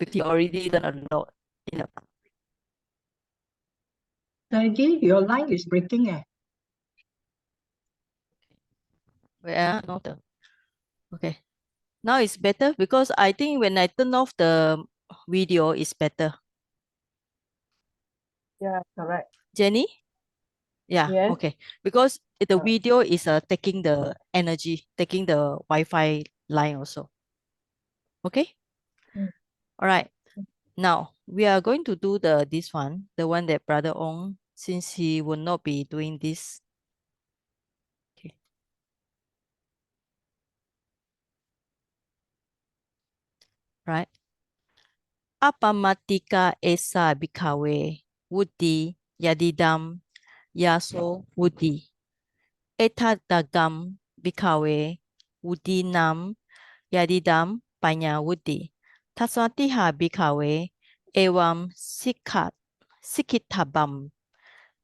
because you already learned a lot in the past. Again, your line is breaking. Where no the okay. Now it's better because I think when I turn off the video, it's better. Yeah, correct. Jenny? Yeah, Yes. okay. Because the video is taking the energy, taking the Wi-Fi line also. Okay? Mm. All right. Now we are going to do this one, the one that Brother Ong, since he will not be doing this. Okay. Right. Apamatika esa bikawe wudi yadidam yaso wudi. Etadagam bikawe wudi nam yadidam panya wudi. Taswatiha bikawe ewam sikitabam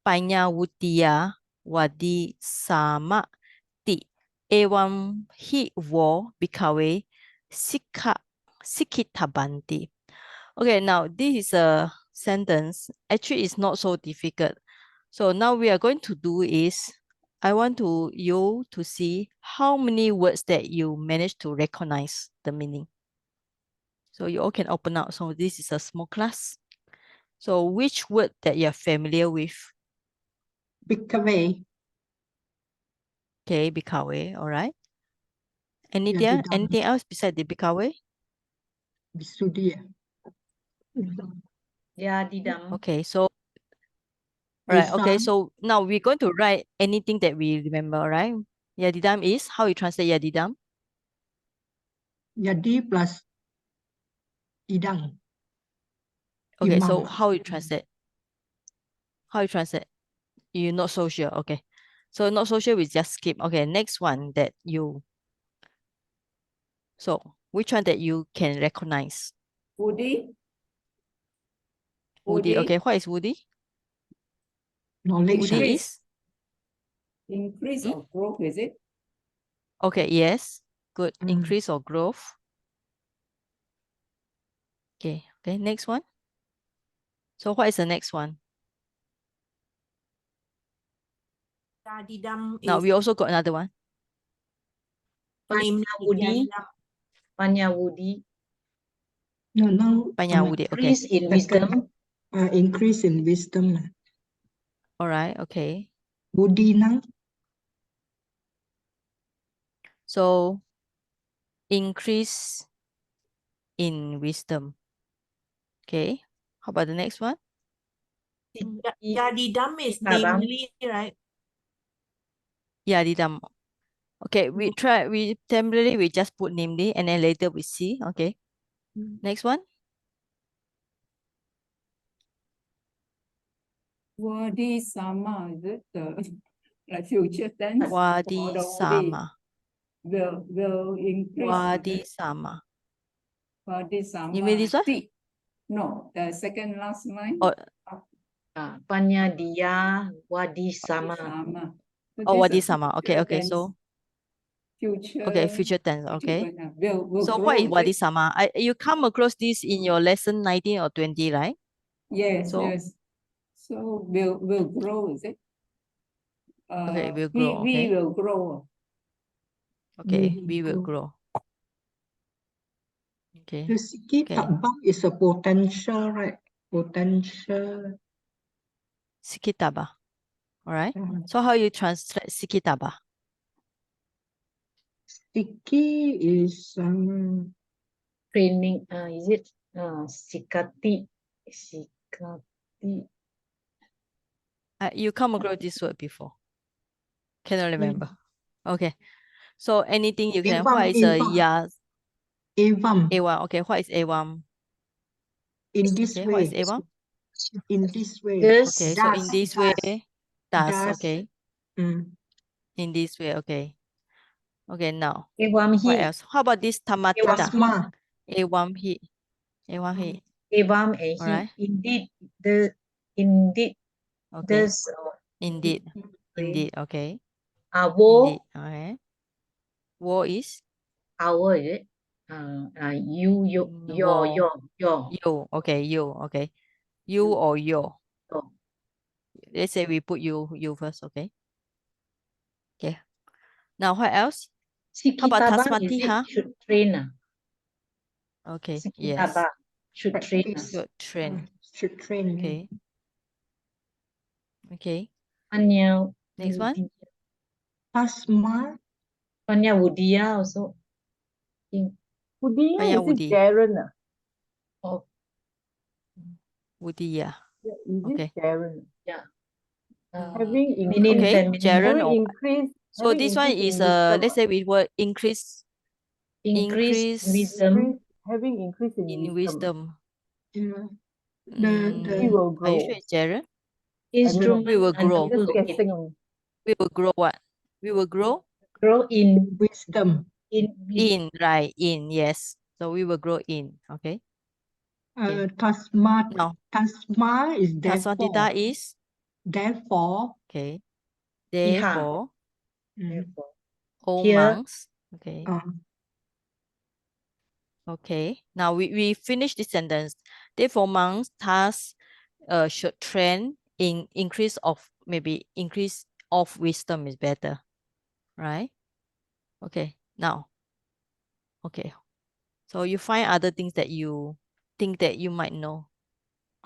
panya wudiya wadi sama ti ewam hi wo bikawe sikitabanti. Okay, now this is a sentence. Actually, it's not so difficult. So now we are going to do is I want you to see how many words that you manage to recognize the meaning. So you all can open up. So this is a small class. So which word that you're familiar with? Bikave. Okay, bikawe, all right. Yadidam. Anything else besides the bikawe? Bisudi. Yadidam. Okay, so right, okay, so now we're going to write anything that we remember, right? Yadidam is how you translate yadidam? Yadi plus idang. Okay, so Imam. how you translate? How you translate? You're not so sure. Okay. So not so sure, we just skip. Okay, next one that you. So which one that you can recognize? Woody. Woody. Okay, what is Woody? Knowledge. Woody is? Increase or growth, is it? Okay, yes. Good. Increase or growth. Okay, okay, next one. So what is the next one? Yadidam Now is we also got another one. Panyawudi. Panyawudi. No. Panyawudi. Okay. Increase in wisdom. Increase in wisdom. All right. Okay. Budinang. So increase in wisdom. Okay. How about the next one? Yadidam is Itabam. namely, right? Yadidam. Okay, we temporarily we just put namely and then later we see. Okay. Next one. Wadi sama, is it like future tense? Wadi Or the sama. will increase. Wadi sama. Wadi sama. You mean this one? No, the second last line. Oh, Panya dia wadi sama. Sama. So oh, this wadi is sama. Okay, future okay. tense. So Future. okay, future tense. Okay. Will So grow, what is is wadi it? sama? You come across this in your lesson 19 or 20, right? Yes, So yes. So will grow, is it? okay, will We grow. Okay. will grow. Okay, we will grow. Okay. The sikitabam is a potential, right? Potential. Sikitaba. All right. So how you translate sikitaba? Siki is Training. Is it sikati? Sikati. You come across this word before? Cannot remember. Okay. So anything you can. What is a Evam. Evam? Okay. What is Evam? In this Okay. way. What is Evam? In this way. Okay. So in this way, does. Okay. Mm. In this way. Okay. Okay. Now. Evam What hi. else? How about this tamatita? Tasma. Evam hi. Evam hi. Evam and he. Alright. Indeed. Okay. This. Indeed. Indeed. Okay. Wo. Indeed. Okay. Wo is? Our, is it? You, your, You, okay, you, okay. You or your. your. Let's say we put you first, okay? Okay. Now what else? How about Sikitaba, is Tasmati, it huh? should train? Okay, Sikitaba yes. should train. Practice. Should train. Should train. Okay. Okay. Panya Next one. Tasma. Panya Wudia also. Woody, Panya is it Woody. Darren? Oh, Woody, yeah. Yeah, is it Okay. Darren? yeah. Having Feminine, increased, Okay, feminine. Jaren having or increased, so having this one increased is in wisdom, let's say we will increase Increase wisdom. having increased in in wisdom, Yeah. we will Are you grow. sure it's Jaren? Instrument. We will and grow. Just tool. guessing only. We will grow what? We will grow Grow in Wisdom. in, right? In, yes. So we will grow in. Okay. Tasma. Now Tasma is therefore. Tasmatita is Therefore. okay. Iha. Therefore, Therefore. all Here. monks. Okay. Uh, Okay. Now we finish this sentence. Therefore, monks thus should train in increase of wisdom is better, right? Okay. Now, okay. So you find other things that you think that you might know.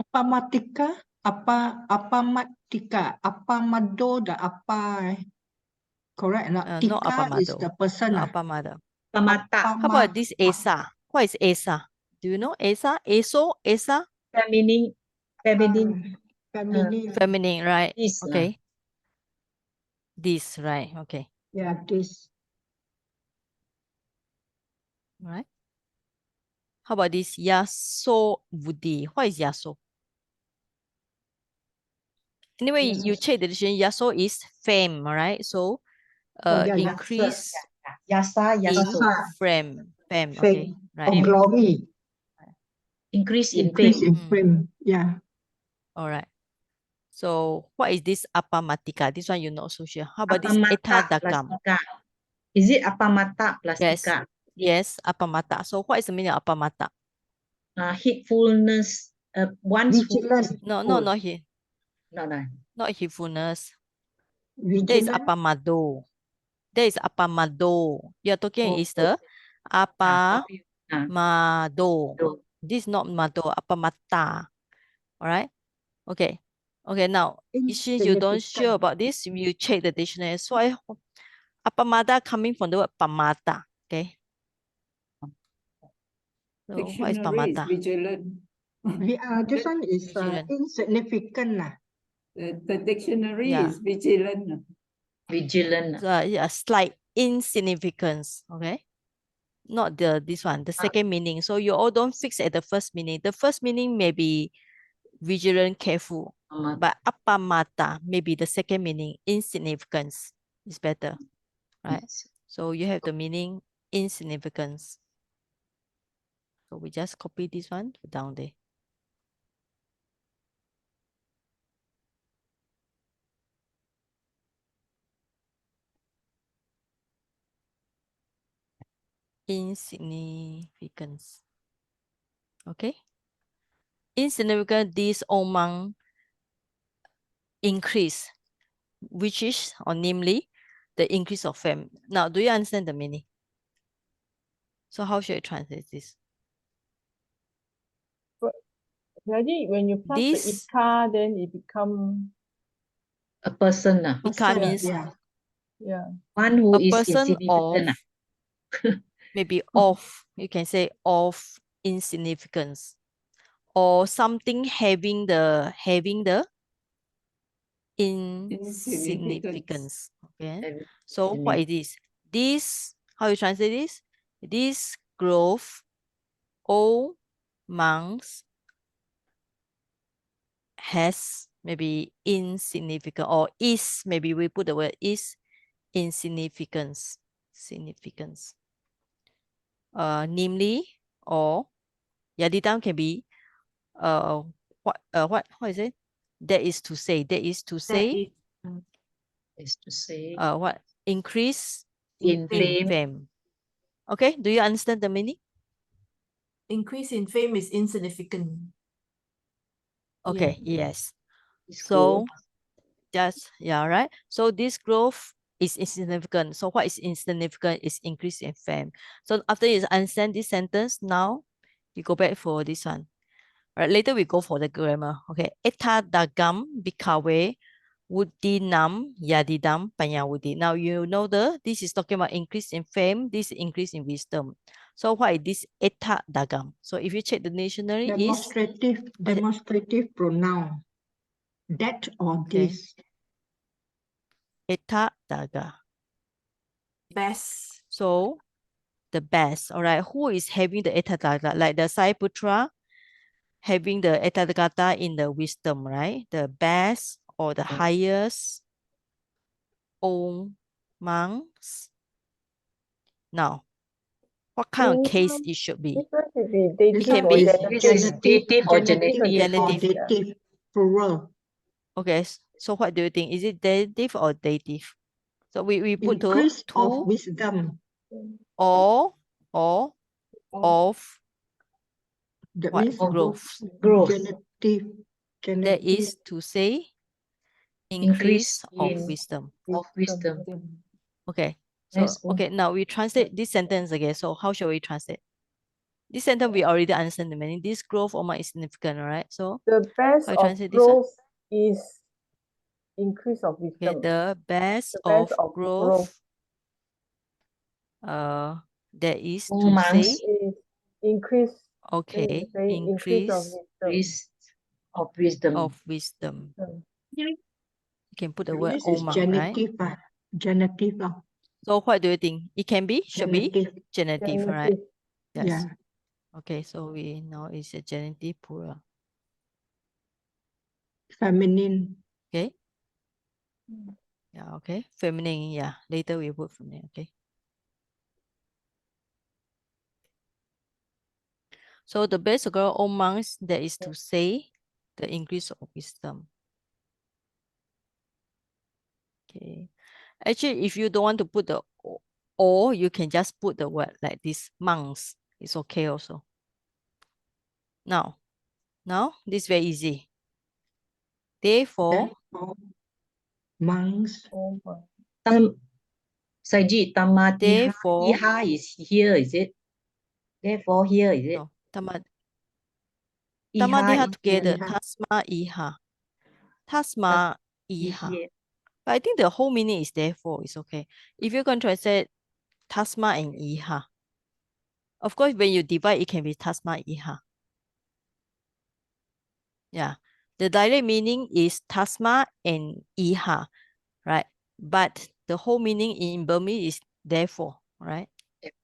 Apamatika. Apamatika. Apamado the apa. Correct. Not Not Tika is apamado. the person. Not apamada. Pamata. How about this Esa? What is Esa? Do you know Esa? Eso? Esa? Feminine. Feminine. Feminine. Feminine, right? This. Okay. This, right? Okay. Yeah, this. Right. How about this Yaso Budi? What is Yaso? Anyway, you check the dictionary. Yaso is fame, right? So, yeah, increase Yasa. in Yasa. fame. Fame. Fame. Okay. Or Right. glory. Increase in Increase fame. in fame. Yeah. All right. So, what is this apamatika? This one you're not so sure. How about this Apamata etadakam? plastika. Is it apamata plastika? Yes, apamata. So, what is the meaning of apamata? Heedfulness. Once who Vigilant. is No, heedful. not here. No. Not heedfulness. That is Vigilant. apamado. That is apamado. You're talking is the apamado. This is not mado, apamata. All right. Okay. Okay. Now, since you don't sure about this, you check the dictionary. So, apamada coming from the word pamata. Okay. So, what is Dictionary is pamata? vigilant. This one is Vigilant. insignificant. The dictionary Yeah. is vigilant. Vigilant. So, yeah, slight insignificance. Okay. Not this one, the second meaning. So you all don't fix at the first meaning. The first meaning may be vigilant, careful. But apamata, maybe the second meaning, insignificance is better, right? So you have the meaning insignificance. So we just copy this one down there. Insignificance. Okay. Insignificant, this among increase, which is, or namely, the increase of fame. Now, do you understand the meaning? So how should I translate this? Jadi when you plus the This ika, then it become A person. ika means yeah. One who a is person of, insignificant. maybe of, you can say of insignificance, or something having the insignificance. Okay. So what it is? This, how you translate this? This growth, all monks has maybe insignificant, or is, maybe we put the word is insignificance, significance. Namely, or yadidam can be what is it? That is to say Is to say what increase in fame. fame. Okay, do you understand the meaning? increase in fame is insignificant. Okay, yes. It's So right. So this growth is insignificant. So what is insignificant is increase in fame. So after you understand this sentence, now you go back for this one. Right, later we go for the grammar. Okay. Eta dagam bikawe wudinam yadidam panyawudi. Now you know this is talking about increase in fame, this increase in wisdom. So what is this eta dagam? So if you check the dictionary is Demonstrative pronoun. That or okay. this. Eta daga. Best. So the best. All right. Who is having the eta daga? Like the Sai Putra having the eta dagata in the wisdom, right? The best or the highest monks. Now, what kind of case it should be? This can one be is dative or genitive or Genitive. dative, plural. Okay, so what do you think? Is it dative or dative? So we put Increase of to wisdom. or of That what means growth? growth. genitive. That is to say increase of in wisdom. of wisdom. Okay. So Let's go. okay, now we translate this sentence again. So how shall we translate? This sentence we already understand the meaning. This growth or is significant, all right? So The best how you of translate this one? growth is increase of Okay, wisdom. the best The of best of growth that is to Monks say is increase. okay, Increase of increase wisdom. of wisdom. You can put the That word means it's omang, right? genitive. Genitive. So what do you think? It can be, should be Genitive. genitive, right? Yes. Yeah. Okay, so we know it's a genitive plural. Feminine. Okay. Yeah, okay. Feminine, yeah. Later we put feminine, okay. So the best girl amongst that is to say the increase of wisdom. Okay. Actually, if you don't want to put the or, you can just put the word like this, monks. It's okay also. Now, this is very easy. Therefore, Monks. Saji, tamadiha therefore, is here, is it? Therefore, here, is it? no, tamadiha Iha together, iha. tasma iha. Tasma is iha. here. But I think the whole meaning is therefore, it's okay. If you can translate tasma and iha. Of course, when you divide, it can be tasma iha. Yeah. The direct meaning is tasma and iha, right? But the whole meaning in Burmese is therefore, right?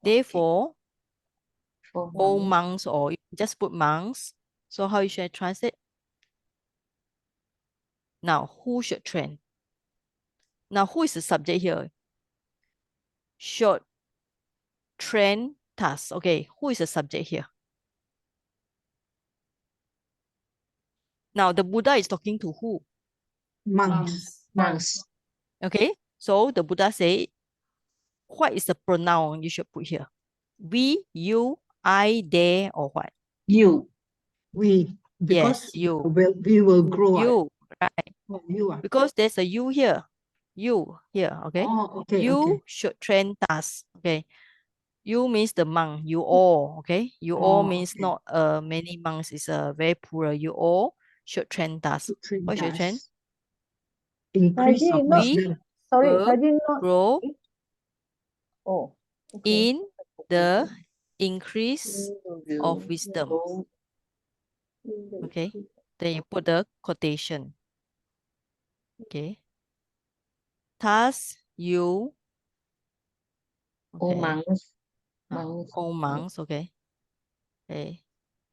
Therefore, all monks, or you just put monks. So how you should translate? Now, who should train? Now, who is the subject here? Should train task. Okay, who is the subject here? Now, the Buddha is talking to who? Monks. Okay, so the Buddha say, what is the pronoun you should put here? We, you, I, they, or what? You. We. Because Yes, you. we will grow. You, right? Oh, you are. Because there's a you here. You here, okay? Oh, okay. You Okay. should train task. Okay. You means the monk. You all, okay? You all means okay. not many monks. It's a very plural. You all should train task. What should train? Increase of Saji, not- wisdom. Sorry, will Saji, not. grow Oh, okay. in the increase of wisdom. Okay. Then you put the quotation. Okay. Thus you. All Okay. monks. All monks. Okay. Okay.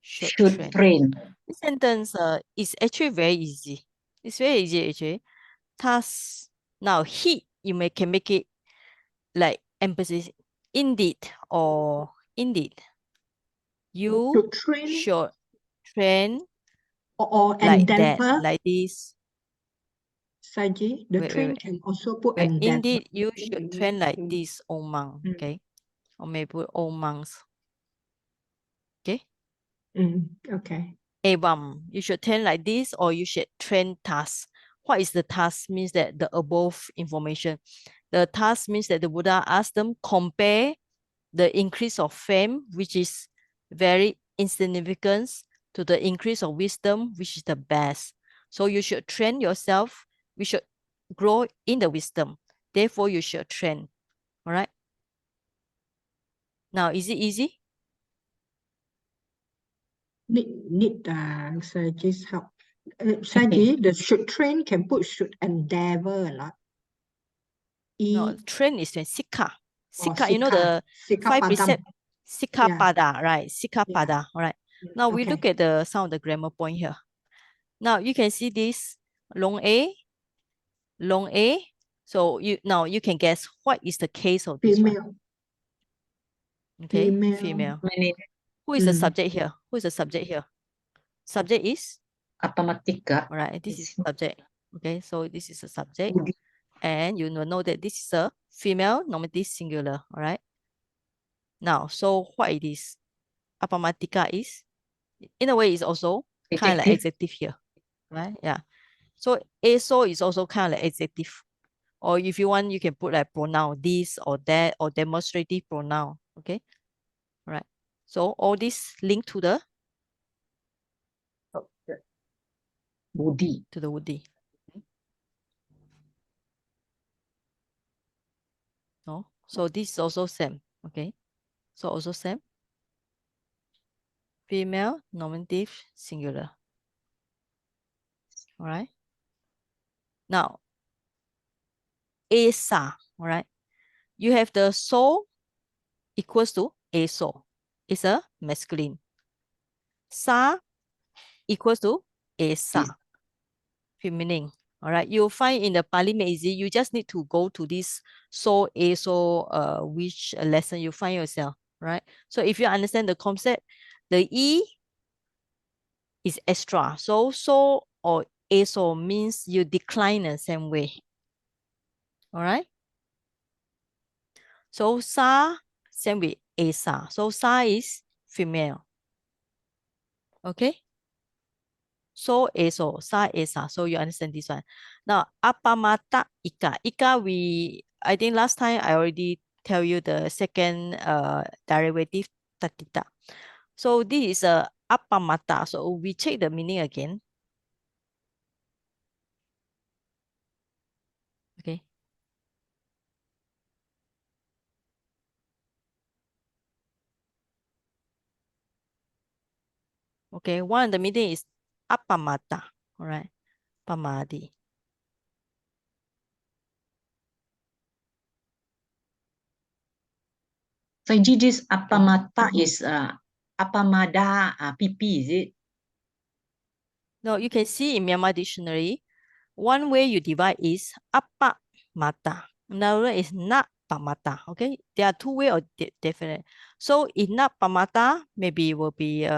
Should train. train. This sentence is actually very easy. It's very easy actually. Thus now he you can make it like emphasis indeed or indeed. You To train should train or like that, endeavor. like this. Saji, the Wait, train wait. can also put Wait, endeavor. indeed, you should train like this, O monk. Okay, or maybe put O monks. Okay, Okay. Evam. You should train like this, or you should train task. What is the task? Means that the above information. The task means that the Buddha asked them compare the increase of fame, which is very insignificant, to the increase of wisdom, which is the best. So you should train yourself. We should grow in the wisdom. Therefore, you should train. All right. Now, is it easy? Need Saji's help. Saji, the should train can put should endeavor a lot. No, train is when Sikha. Or Sikha, you know the Sikha five padam. precept, Sikha Yeah. pada, right? Sikha Yeah. pada, all right. Now we look at the some of the grammar point here. Now you can see this long A. So now you can guess what is the case of this one. Female. Okay, Female. female. Feminine. Who is the subject here? Who is the subject here? Subject is, Apamatika. all right, this is subject. Okay, so this is a subject. Budi. And you will know that this is a female nominative singular, all right? Now, so what it is? Apamatika is, in a way, is also kind of like adjective here, right? Yeah. So eso is also kind of like adjective. Or if you want, you can put like pronoun, this or that, or demonstrative pronoun, okay? All right. So all this link to the Budi. woody. No, so this is also same, okay? So also same. Female nominative singular. All right. Now, esa, all right? You have the so equals to eso. It's a masculine. Sa equals to esa, feminine. All right. You'll find in the Pali Maizi, you just need to go to this so eso which lesson you find yourself, right? So if you understand the concept, the E is extra. So or eso means you decline the same way. All right. So sa, same with esa. So sa is female. Okay. So eso, sa esa. So you understand this one. Now, apamata ika. Ika, I think last time I already tell you the second derivative tatita. So this is a apamata. So we check the meaning again. Okay. Okay, one of the meaning is apamata. All right. Pamadi. So this apamata is apamada pipi, is it? No, you can see in Myanmar dictionary, one way you divide is apa mata. Another is na pamata. Okay, there are two ways of different. So in na pamata, maybe will be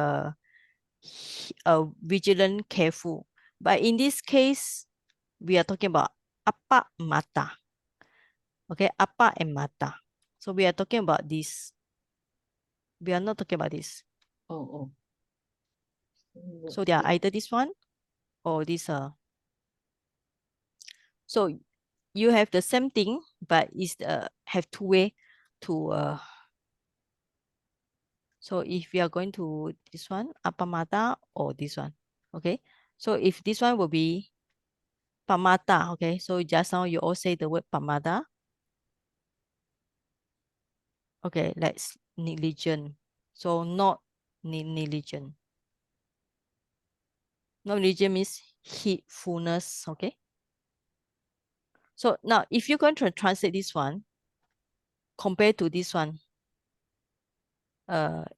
vigilant, careful. But in this case, we are talking about apa mata. Okay, apa and mata. So we are talking about this. We are not talking about this. Oh. So they are either this one or this. So you have the same thing, but it's have two way to. So if we are going to this one, apamata or this one, okay. So if this one will be pamata, okay. So just now you all say the word pamata. Okay, let's negligent. So not negligent. Not negligent means heedfulness, okay. So now if you're going to translate this one, compared to this one,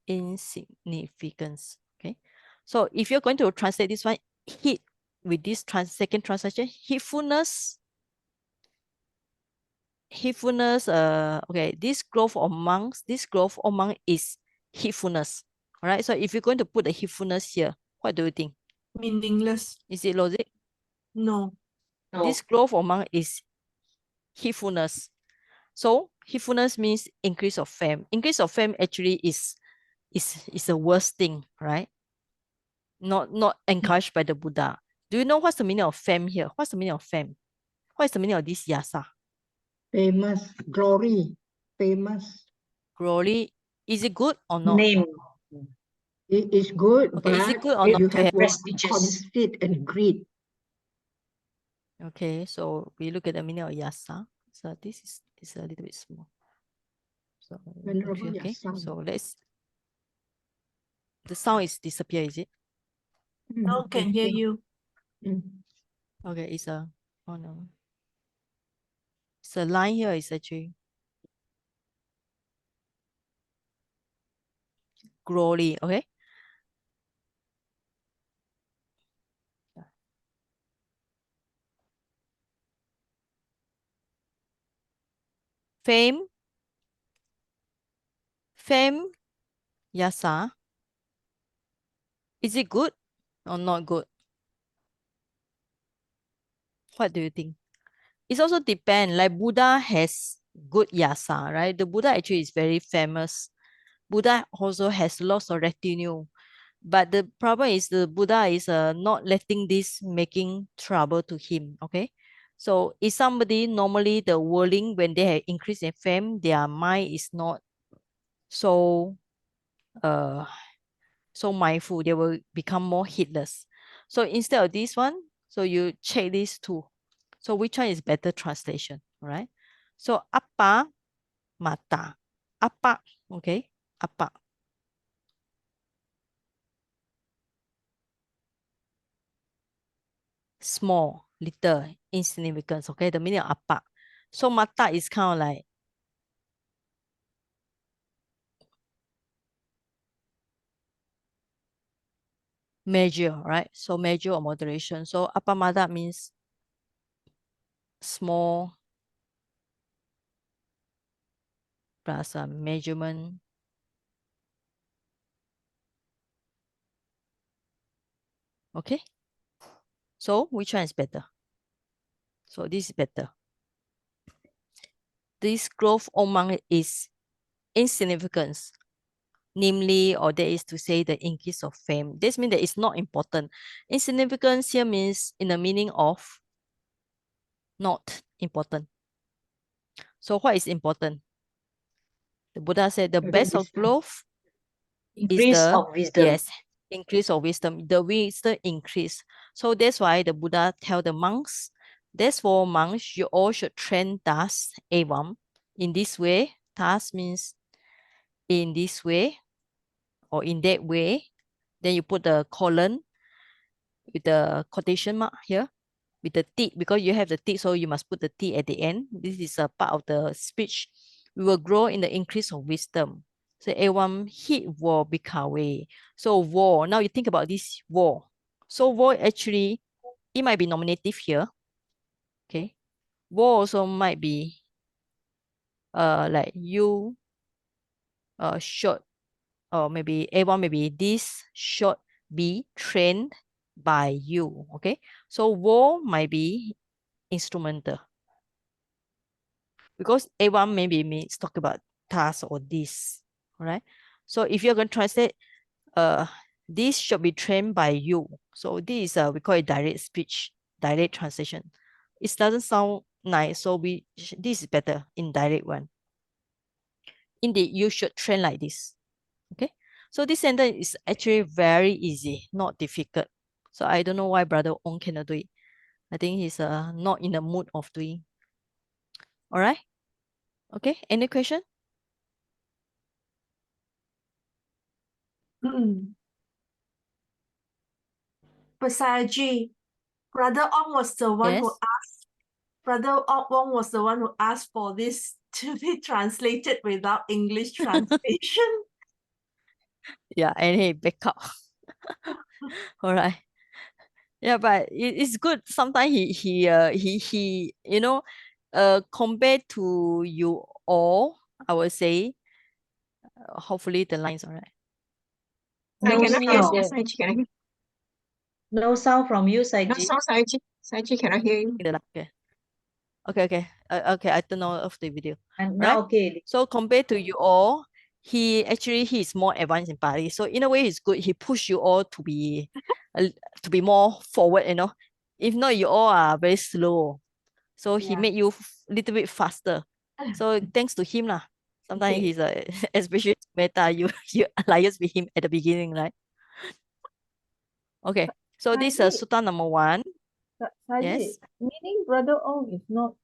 insignificance, okay. So if you're going to translate this one, heed with this second translation, heedfulness, okay, this growth among is heedfulness. All right. So if you're going to put the heedfulness here, what do you think? Meaningless. Is it logic? No. This growth among is heedfulness. So heedfulness means increase of fame. Increase of fame actually is the worst thing, right? not encouraged by the Buddha. Do you know what's the meaning of fame here? What's the meaning of fame? What is the meaning of this yasa? Famous, glory, famous. Glory, is it good or not? Name. It is good, Okay, is it but good or not you to have have? what? Prestigious. Conceit and greed. Okay, so we look at the meaning of yasa. So this is a little bit small. So Venerable okay, Yasa. so let's. The sound is disappear, is it? No, can hear you. Okay, it's a oh no. It's a line here is actually glory, okay? Fame, yasa. Is it good or not good? What do you think? It's also depend. Like Buddha has good yasa, right? The Buddha actually is very famous. Buddha also has lots of retinue. But the problem is the Buddha is not letting this making trouble to him, okay? So if somebody normally the worldling, when they have increase in fame, their mind is not so so mindful, they will become more heedless. So instead of this one, so you check these two. So which one is better translation, right? So apa mata, apa, okay, apa. Small, little, insignificance, okay, the meaning of apa. So mata is kind of like measure, right? So measure or moderation. So apa mata means small plus a measurement. Okay. So which one is better? So this is better. This growth among is insignificance, namely, or that is to say the increase of fame. This means that it's not important. Insignificance here means in the meaning of not important. So what is important? The Buddha said the best of growth is Increase the of wisdom. yes, increase of wisdom. The wisdom increase. So that's why the Buddha tell the monks, therefore monks, you all should train thus evam. In this way, thus means in this way or in that way. Then you put the colon with the quotation mark here with the T, because you have the T, so you must put the T at the end. This is a part of the speech. We will grow in the increase of wisdom. So evam hit war bikawe. So war. Now you think about this war. So war actually, it might be nominative here. Okay. War also might be like you should, or maybe evam, maybe this should be trained by you. Okay. So war might be instrumental, because A1 maybe means talk about task or this, all right? So if you're going to translate, this should be trained by you. So this is we call it direct speech, direct translation. It doesn't sound nice, so this is better, indirect one. Indeed, you should train like this. Okay, so this sentence is actually very easy, not difficult. So I don't know why Brother Ong cannot do it. I think he's not in the mood of doing. All right. Okay. Any question? Pasaji, Brother Ong was the one who Yes. asked. Brother Ong was the one who asked for this to be translated without English translation. Yeah, and he back up. All right. Yeah, but it's good. Sometimes he compared to you all, I would say, hopefully the line's all right. No I cannot hear. sound. Yes, I cannot hear. No sound from you, No Saiji. sound, Saichi. Saichi cannot hear you. Okay. Okay. Okay. I turn off the video. And Right? now okay. So compared to you all, he is more advanced in Pali. So in a way, it's good. He push you all to be more forward, you know. If not, you all are very slow. So he Yeah. made you little bit faster. So thanks to him lah. Sometimes Okay. he's especially meta, you alliance with him at the beginning, right? Okay. So this is Sutta number 1. Saji, Yes. meaning Brother Ong is not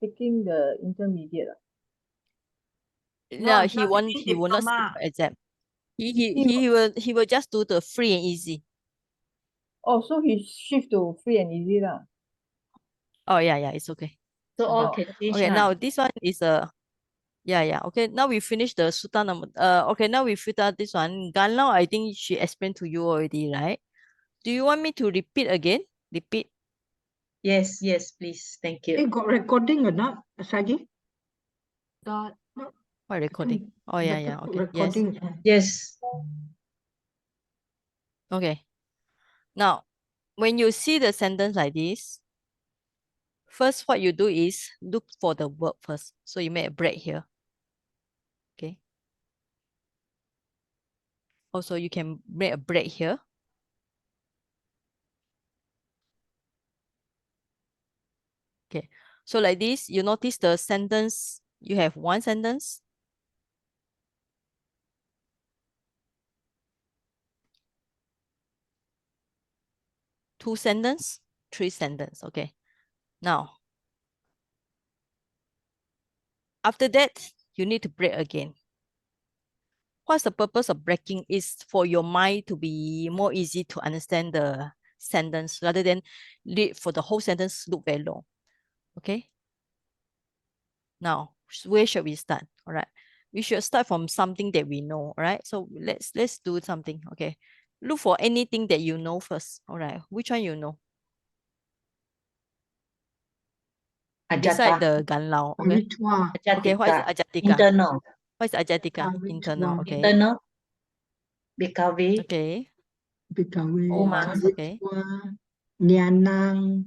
taking the intermediate. No, he's he not won't. taking He will not sit diploma. for exam. He will just do the free and easy. Oh, so he shift to free and easy lah. Oh yeah, it's okay. So all Oh, can change Okay, lah. now this one is a yeah. Okay, now we finish the Sutta number. Okay, now we fit out this one. Ganlao, I think she explained to you already, right? Do you want me to repeat again? Repeat. Yes, please. Thank you. Got recording or not, Saji? God. What recording? Oh yeah. Okay. Yes. Recording. Yes. Okay. Now, when you see the sentence like this, first what you do is look for the verb first. So you make a break here. Okay. Also, you can make a break here. Okay. So like this, you notice the sentence, you have one sentence. Two sentence, three sentence. Okay. Now, after that, you need to break again. What's the purpose of breaking? Is for your mind to be more easy to understand the sentence rather than read for the whole sentence look very long. Okay. Now, where should we start? All right. We should start from something that we know. All right. So let's do something. Okay. Look for anything that you know first. All right. Which one you know? Beside Ajata. the ganlao. Okay. Ritual. Okay. What is Ajatika. ajatika? Internal. What is ajatika? Ritual. Internal. Okay. Internal. BKW. Okay. Bikawe. Omas. Okay. Ritual. Nianang.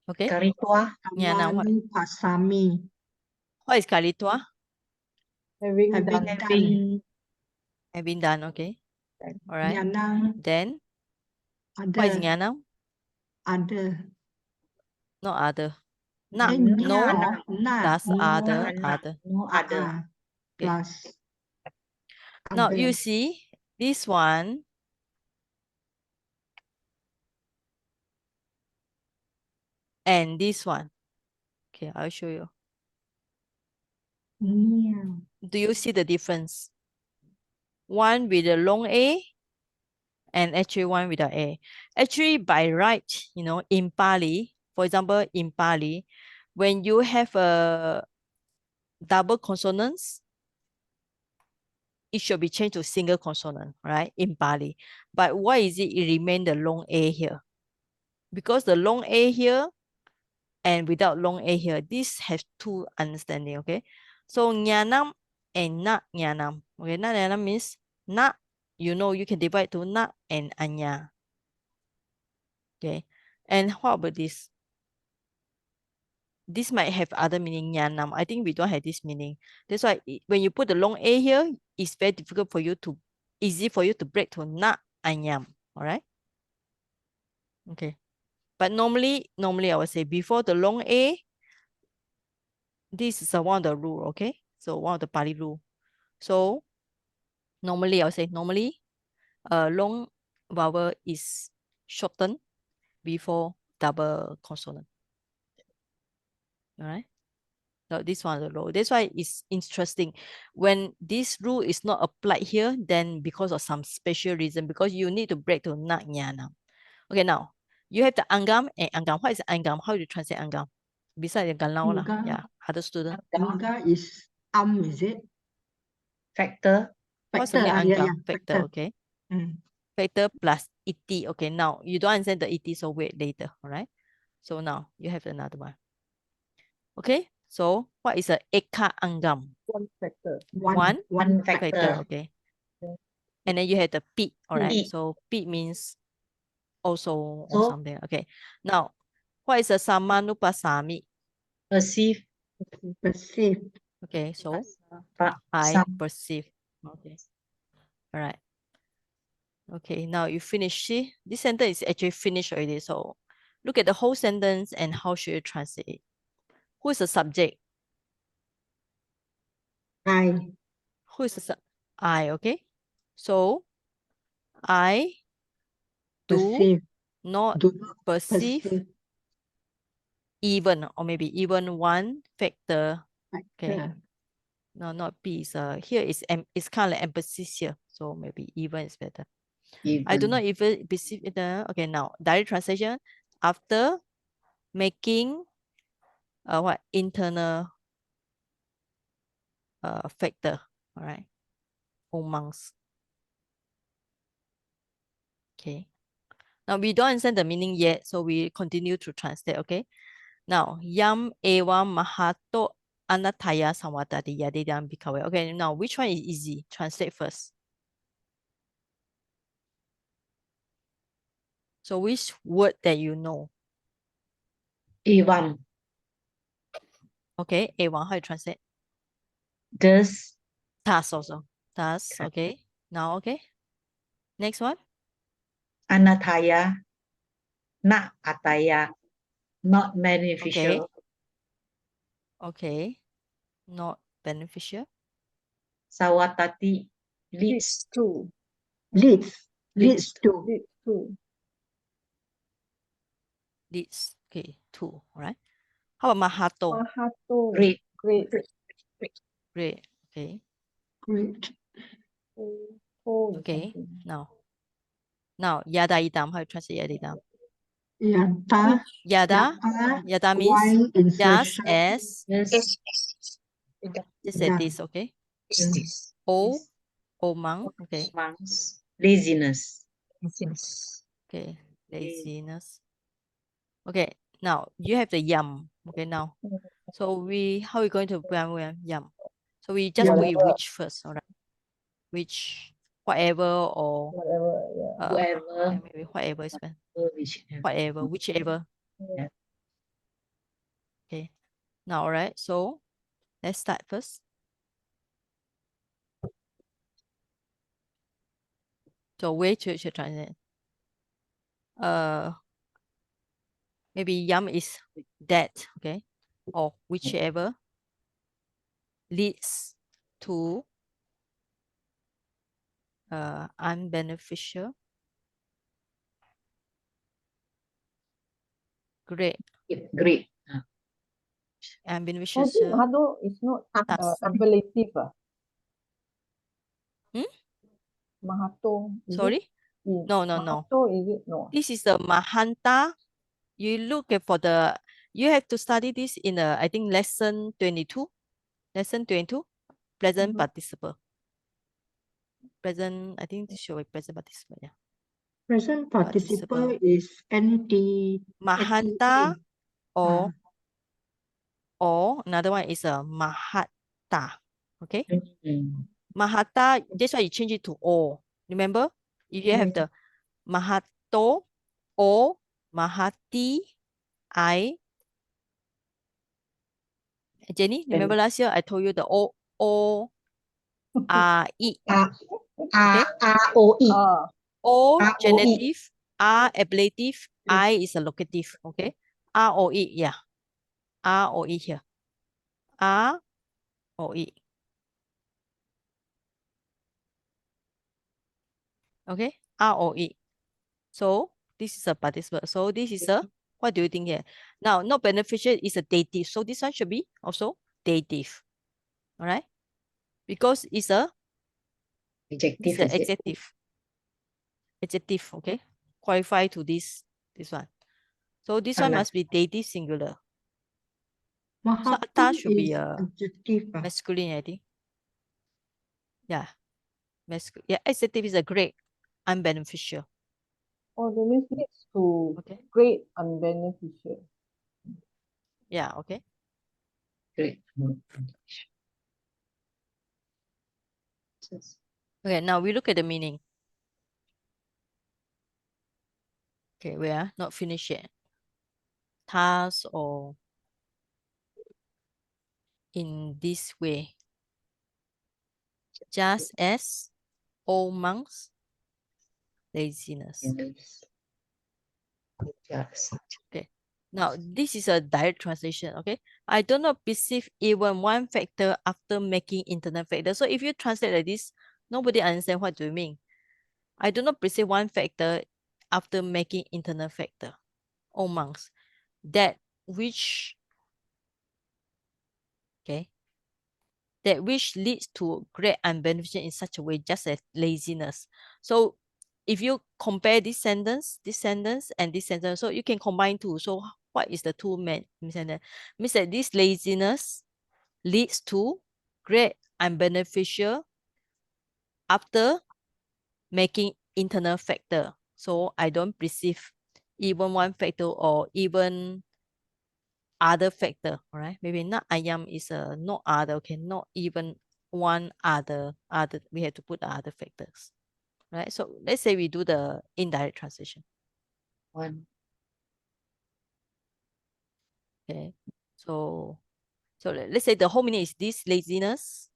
Okay. Karitua. Nyanang, what? Amanu Pasami. What is kalitua? having Having done. done. Having done. Okay. All right. Nianang. Then, what is Other. nyanang? Other. Not other. Not. Nya, No. not. Plus No. other. Anak. Other. No other. Okay. Plus. Now, Other. you see this one. And this one. Okay, I'll show you. Yeah. Do you see the difference? One with a long A and actually one without A. Actually, by right, you know, in Pali, for example, in Pali, when you have a double consonants, it should be changed to single consonant, right? In Pali. But why is it remain the long A here? Because the long A here and without long A here, this has two understanding, okay? So nyanam and na nyanam. Okay, na nyanam means na, you know, you can divide to na and anya. Okay, and what about this? This might have other meaning, nyanam. I think we don't have this meaning. That's why when you put the long A here, it's very difficult for you to, easy for you to break to na anyam. All right. Okay. But normally I would say before the long A, this is one of the rule, okay? So one of the Pali rule. So normally I would say long vowel is shortened before double consonant. All right. So this one is the rule. That's why it's interesting. When this rule is not applied here, then because of some special reason, because you need to break to na nyana. Okay, now you have the angam and angam. What is angam? How do you translate angam? Besides the ganlao lah. Angam. Yeah, other student. Anga is is it? Factor. What's the meaning Yeah, angam? Factor, okay. Mm. Factor plus iti. Okay, now you don't understand the iti, so wait later. All right. So now you have another one. Okay. So what is a eka angam? One factor. One Factor. factor. Okay. And then you have the pi. All right. Pi. So pi means also or So- something. Okay. Now, what is a samanupasami? Perceive. Perceive. Okay, so Pa- I some- perceive. Okay. All right. Okay, now you finish. See, this sentence is actually finished already. So look at the whole sentence and how should you translate it? Who is the subject? I Who is the I, okay? So I do perceive, not do not perceive perceive even, or maybe even one factor. Okay. factor. No, not B. Is here is it's kind of like emphasis here. So maybe even is better. I do even. not even perceive it. Okay, now direct translation after making what internal factor. All right. Amongst. Okay. Now we don't understand the meaning yet, so we continue to translate. Okay. Now yam ewa mahato anataya samwadati yadidam bikawe. Okay. Now which one is easy? Translate first. So which word that you know? Evam. Okay. A1, how you translate? Thus, Thus also. Thus, okay. Now, okay. Next one. Anathaya, na ataya, not beneficial. Okay. Not beneficial. Sawatati leads Leads to. Leads to. Leads to. Leads. Okay. Two. All right. How about mahato? Mahato. great. Great. Great. Okay. Great. To is Okay. something. Now, yada idam. How you translate yada idam? Yata. Yada. Yata. Yada means Y just insertion. as. Yes. Just as Yeah. this. Okay. Is this? O. Omang. Okay. Amongst laziness. Okay. Laziness. Okay. Now, you have the yam. Okay. Now. So how are we going to pronounce yam? So we just put it Whatever. which first, all right? Which, whatever, or Whatever, yeah. Whoever, maybe whatever is fine. whichever. Whatever, whichever. Yeah. Okay. Now, all right. So let's start first. So where should translate? Maybe yam is that, okay, or whichever leads to unbeneficial, great, Great. unbeneficial. Oh, this Mahado is not ablative. Mahato. Is it Sorry? in No. Mahato, is it? No. This is the Mahanta. You look at for the, you have to study this in I think lesson 22. Lesson 22, present participle. Present, I think this should be present participle. Yeah. Present participle is NT. Mahanta Ah. or another one is a Mahatta. Okay. Mm. Mahatta, that's why you change it to O. Remember? If you have the Mahato or Mahati, I. Jenny, remember last year I told you the O R E. Okay. R-O-E. O R-O-E. genitive, R ablative, I is a locative. Okay. R-O-E, yeah. R-O-E here. R-O-E. Okay. R-O-E. So this is a participle. So this is a, what do you think here? Now, not beneficial is a dative. So this one should be also dative. All right. Because it's a Adjective, an is it? adjective. Adjective, okay. Qualify to this one. So this one Alas. must be dative singular. So Mahato atta should be is a adjective. masculine, I think. Yeah. Yeah, adjective is a great, unbeneficial. Oh, that means leads to Okay. great unbeneficial. Yeah, okay. Great. Okay, now we look at the meaning. Okay, we are not finished yet. Task or in this way, just as old monks laziness. Yes. Yes. Okay. Now, this is a direct translation, okay? I do not perceive even one factor after making internal factor. So if you translate like this, nobody understand what do you mean. I do not perceive one factor after making internal factor. O monks, that which, okay, that which leads to great unbeneficial in such a way, just as laziness. So if you compare this sentence, and this sentence, so you can combine two. So what is the two sentence? Means that this laziness leads to great unbeneficial after making internal factor. So I don't perceive even one factor or even other factor, all right? Maybe not ayam is a not other, okay, not even one other, we have to put the other factors, right? So let's say we do the indirect translation. One. Okay, so let's say the whole meaning is this laziness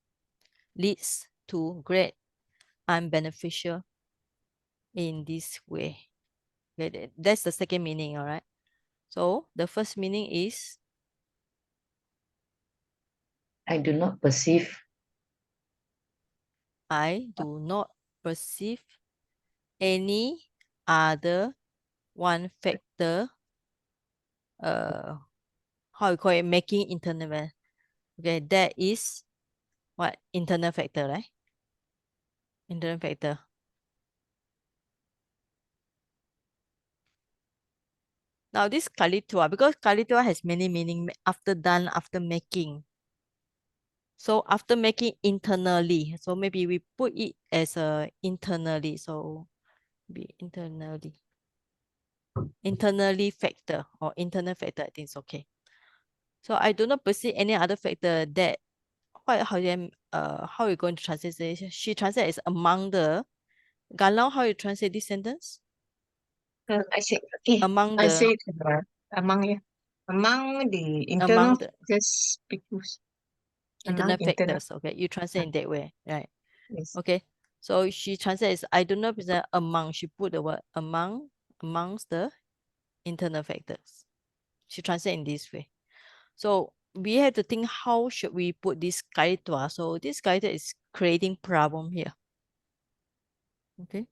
leads to great unbeneficial in this way. Okay, that's the second meaning, all right? So the first meaning is I do not perceive I do not perceive any other one factor, how you call it, making internal. Okay, that is what internal factor, right? Internal factor. Now this kalitua, because kalitua has many meaning, after done, after making. So after making internally, so maybe we put it as a internally. So be internally factor or internal factor, I think it's okay. So I do not perceive any other factor that how you going to translate this? She translates as among the Galau, how you translate this sentence? I say Among I the say among the internal among the factors because internal among internal factors. Okay, you translate in that way, right? yes. Okay, so she translates I do not present among. She put the word amongst the internal factors. She translates in this way. So we have to think how should we put this kaitua. So this kaitua is creating problem here. Okay.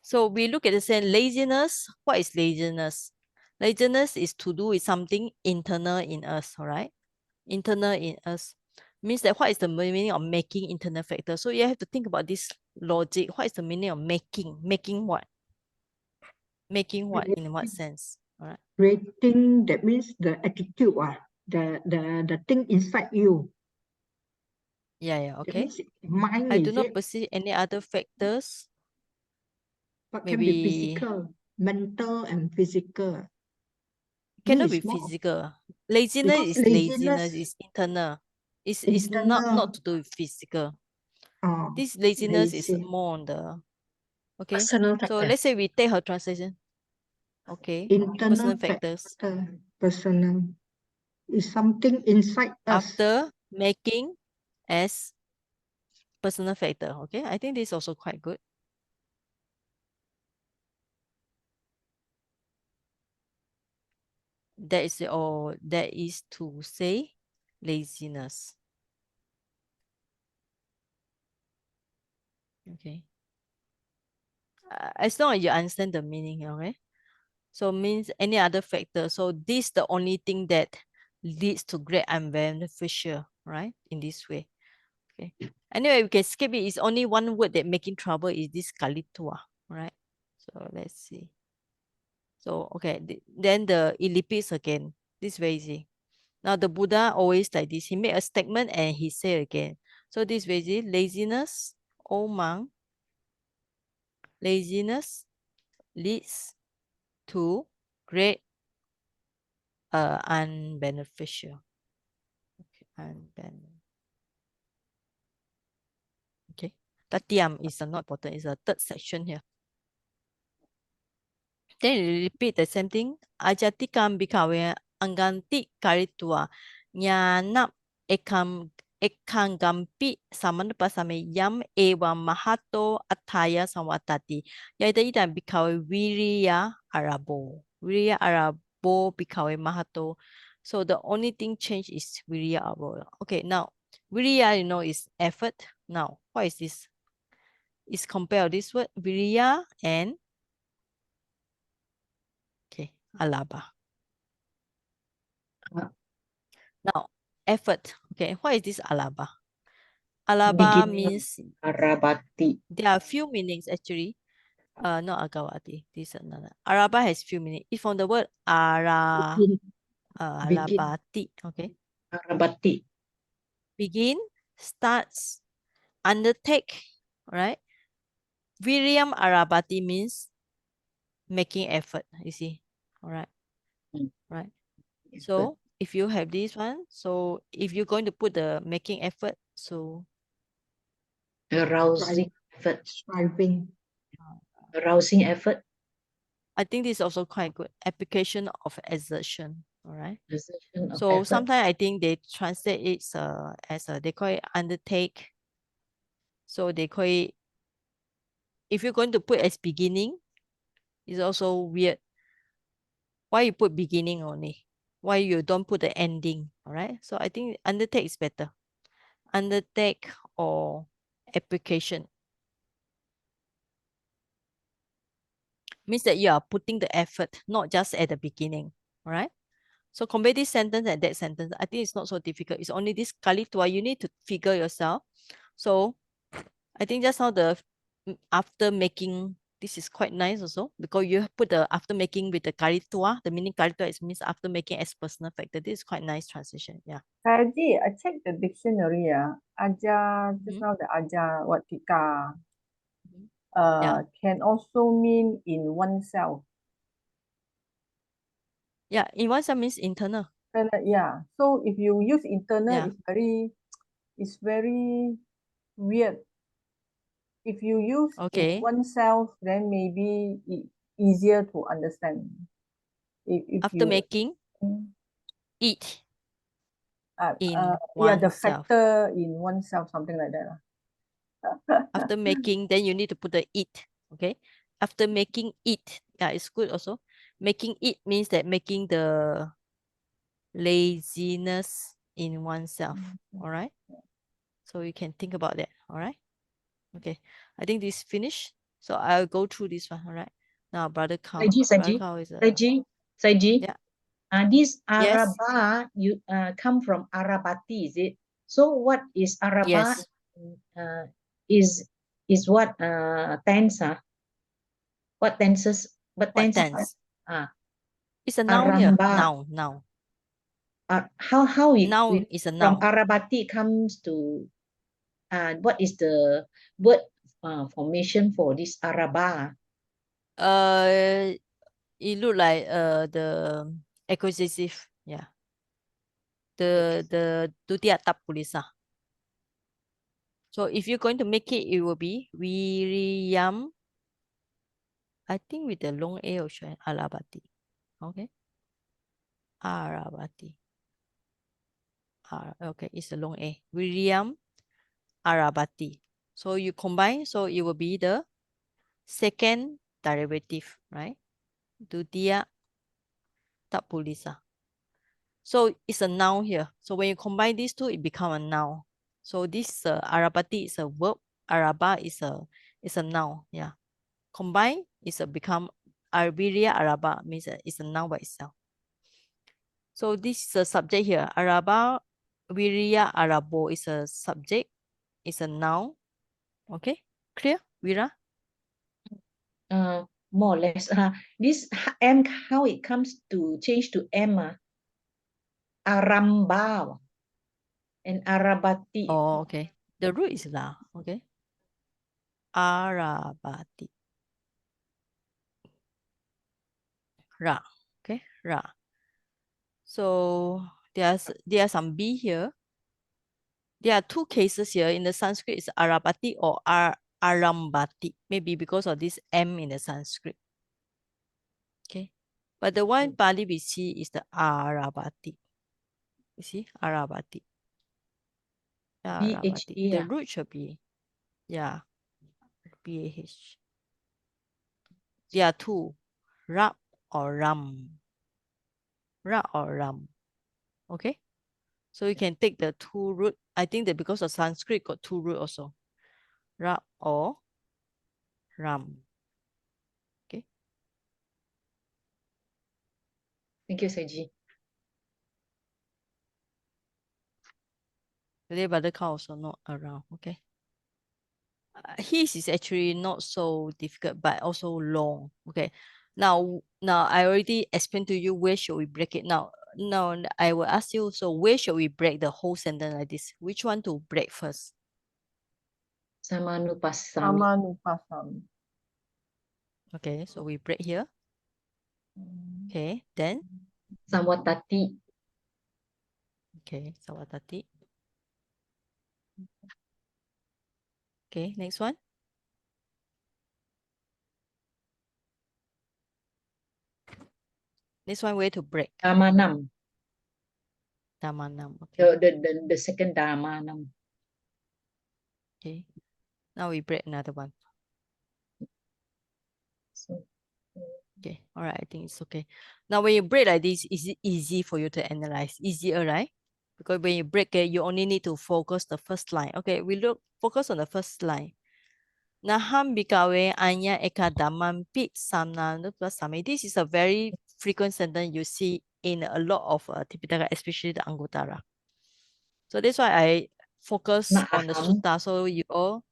So we look at the same laziness. What is laziness? Laziness is to do with something internal in us, all right? Internal in us means that what is the meaning of making internal factor? So you have to think about this logic. What is the meaning of making? Making what? Making what in what sense? All right. Rating, that means the attitude, the thing inside you. Yeah, That okay. means mind, I do is not it? perceive any other factors. But can be Maybe physical, mental and physical. cannot This be is more physical. Laziness because is laziness, laziness is internal. It's not internal. to do with physical. Oh, This laziness is lazy. more on the okay. Personal So factor. let's say we take her translation. Okay. Internal Personal factors. factor, personal is something inside us. After making as personal factor. Okay. I think this is also quite good. That is all. That is to say laziness. Okay. As long as you understand the meaning, okay? So means any other factor. So this the only thing that leads to great and beneficial, right? In this way. Okay. Anyway, we can skip it. It's only one word that making trouble is this kalitua, right? So let's see. So okay, then it repeats again. This is very easy. Now the Buddha always like this. He made a statement and he said again. So this is very easy. Laziness, O monk, laziness leads to great unbeneficial. Okay, okay. Tatiam is not important. It's a third section here. Then you repeat the same thing. Ajatikam bikawe angganti karitua. Nyanap ekang gampi samanapasame yam ewa mahato ataya samwatati. Yaitu itan bikawe wiriya arabo. Wiriya arabo bikawe mahato. So the only thing change is wiriya arabo. Okay, now wiriya, you know, is effort. Now, what is this? Is compare this word wiriya and alaba. Now, effort. Okay, what is this alaba? Alaba Beginning of means Arabati. there are few meanings actually. Not agawati. This is another. Araba has few meanings. It's from the word Begin. alabati. Okay. Arabati. Begin, starts, undertake. Right. Viriam arabati means making effort. You see. All right. Mm. Right. So if you have this one, so if you're going to put the making effort, so Arousing effort. Striving. Arousing effort. I think this is also quite good. Application of exertion. All right. Exertion of So effort. sometimes I think they translate it as they call it undertake. So they call it, if you're going to put as beginning, it's also weird. Why you put beginning only? Why you don't put the ending? All right. So I think undertake is better. Undertake or application means that you are putting the effort, not just at the beginning. All right. So compare this sentence and that sentence. I think it's not so difficult. It's only this kali tua. You need to figure yourself. So I think just now the after making, this is quite nice also because you put the after making with the kali tua. The meaning kali tua is means after making as personal factor. This is quite nice transition. Yeah. Saji, I checked the dictionary. Aja, just now the aja, what tika, Yeah. can also mean in oneself. Yeah. In one sense means internal. Yeah. So if you use internal, Yeah. it's very weird. If you use Okay. in oneself, then maybe it easier to understand. If After you making, eat in yeah, the oneself. factor in oneself, something like that. After making, then you need to put the eat. Okay. After making it, yeah, it's good also. Making it means that making the laziness in oneself. All right. So you can think about that. All right. Okay. I think this finished. So I'll go through this one. All right. Now, brother Kao. Brother Kao is a Saji. yeah. This Yes. Araba you come from Arabati, is it? So what is Araba? Yes. Is what tense? What tenses? What tense? Ah, It's a noun here. Aramba. Noun. How it Noun is a from noun. Arabati comes to what is the word formation for this Araba? It look like the acquisitive. Yeah. The Dutiya Tapulisa. So if you're going to make it, it will be Wiriyam. I think with the long A or short Arabati. Okay. Arabati. Okay, it's a long A. Wiriyam Arabati. So you combine, so it will be the second derivative, right? Dutiya Tapulisa. So it's a noun here. So when you combine these two, it become a noun. So this Arabati is a verb. Araba is a noun. Yeah. Combine is a become Arbiria Araba means it's a noun by itself. So this is a subject here. Araba Viria Arabo is a subject. It's a noun. Okay. Clear, Vira? More or less. This M, how it comes to change to M? Aramba and Arabati. Oh, okay. The root is la. Okay. Arabati. Ra. Okay. Ra. So there are some B here. There are two cases here. In the Sanskrit, it's Arabati or Arambati. Maybe because of this M in the Sanskrit. Okay. But the one Pali we see is the Arabati. You see, Arabati. BHA Arabati. The ah. root should be, yeah, BAH. There are two, Rab or Ram. Rab or Ram. Okay? So you can take the two root. I think that because of Sanskrit got two root also. Rab or Ram. Okay. Thank you, Saji. Today Buttercup also not around. Okay. His is actually not so difficult, but also long. Okay. Now I already explained to you where should we break it. Now I will ask you. So where should we break the whole sentence like this? Which one to break first? Samanupasami. Samanupasami. Okay. So we break here. Okay. Then Samwatati. okay. Sawatati. Okay. Next one. This one way to break. Damanam. Damanam. Okay. The second Damanam. Okay. Now we break another one. So, Okay. All right. I think it's okay. Now when you break like this, is it easy for you to analyze? Easier, right? Because when you break it, you only need to focus the first line. Okay. We focus on the first line. Naham bikawe anya ekadaman pit samna sami. This is a very frequent sentence you see in a lot of Tipitaka, especially the Anguttara. So that's why I focus on the Naham. sutta. So you all,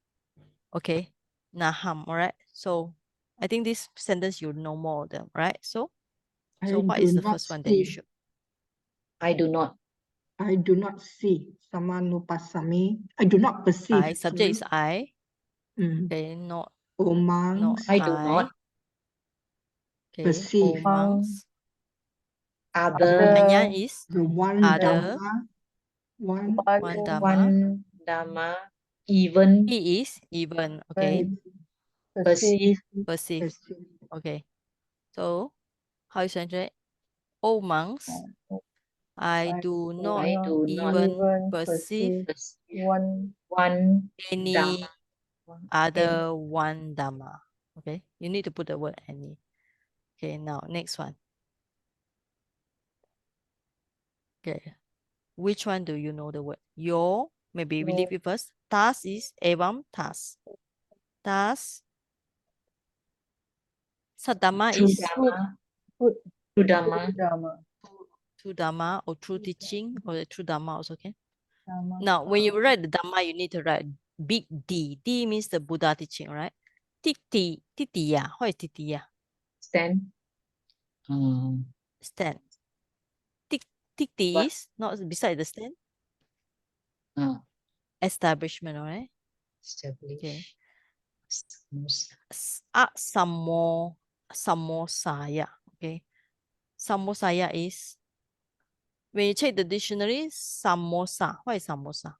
okay, naham, all right? So I think this sentence you know more of them, right? So I what do is the not first one that you see. should? I do not. I do not see. Samanupasami. I do not perceive. I, subject is I. Mm. Okay, not Omangs. I do not. Okay, Perceive. omangs. Other. Anya is The one other. Dhamma. One. One dhamma. One Dhamma. Even. He is even. Okay, Perceive. perceive. Perceive. Okay, so how you translate? O monks, I do not I do not even perceive one one any Dhamma. other one dhamma. Okay, you need to put the word any. Okay, now next one. Okay, which one do you know the word? Your, maybe we leave it first. Tas is evam tas. Tas. Sadhamma True is Dhamma. True True Dhamma. Dhamma. true dhamma or true teaching or the true dhamma also okay. Dhamma. Now, when you write the dhamma, you need to write big D. D means the Buddha teaching, right? Titiya. What is titiya? Stand. Stand. Titi What? is not beside the stand. Establishment, all right? Establish. Okay. Samosa. Samosaya. Okay. Samosaya is, when you check the dictionary, samosa. What is samosa?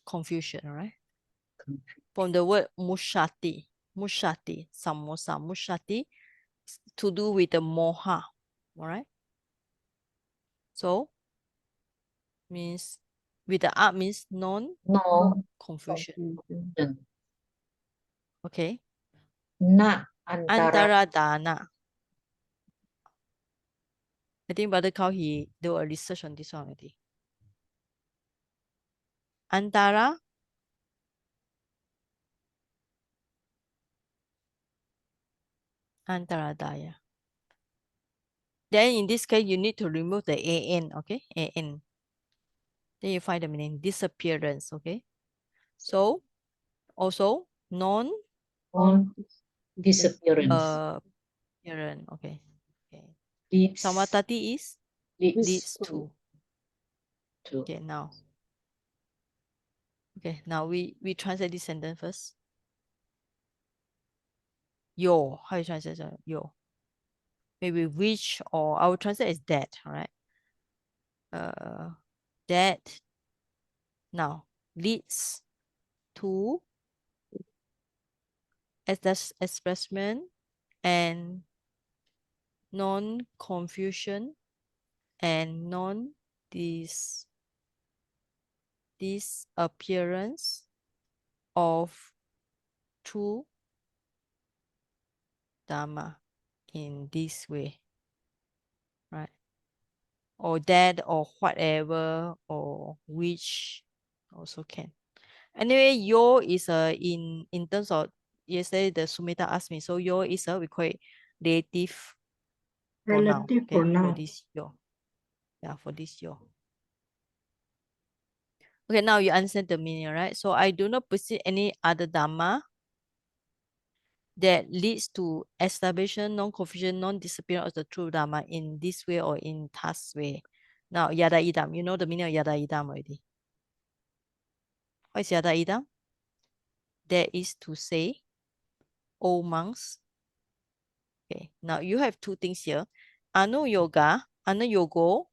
Confusion, all right? From the word mushati. Mushati. Samosa. Mushati. To do with the moha. All right? So, means, with the art means No. confusion. Confusion. Okay. Na antara. Antara dana. I think Brother Kao, he do a research on this one already. Antara daya. Then in this case, you need to remove the an, okay? An. Then you find the meaning, disappearance, okay? So, also, non Disappearance. appearance, okay. Okay. Leads. Samatati is leads to. To. Okay, now. Okay, now we translate this sentence first. Yo, how you translate that? Yo. Maybe which, or I will translate as that, all right? That now leads to expressment and non-confusion and disappearance of true Dharma in this way, right? Or that, or whatever, or which also can. Anyway, yo is in terms of yesterday the Sumita asked me, so yo is we call it relative pronoun, Relative okay, for pronoun. this yo. Yeah, for this yo. Okay, now you understand the meaning, right? So I do not perceive any other Dharma that leads to establishment, non-confusion, non-disappearance of the true Dharma in this way or in task way. Now, yada idam, you know the meaning of yada idam already. What is yada idam? That is to say, O monks. Okay, now you have two things here. Anu yoga, anu yogo,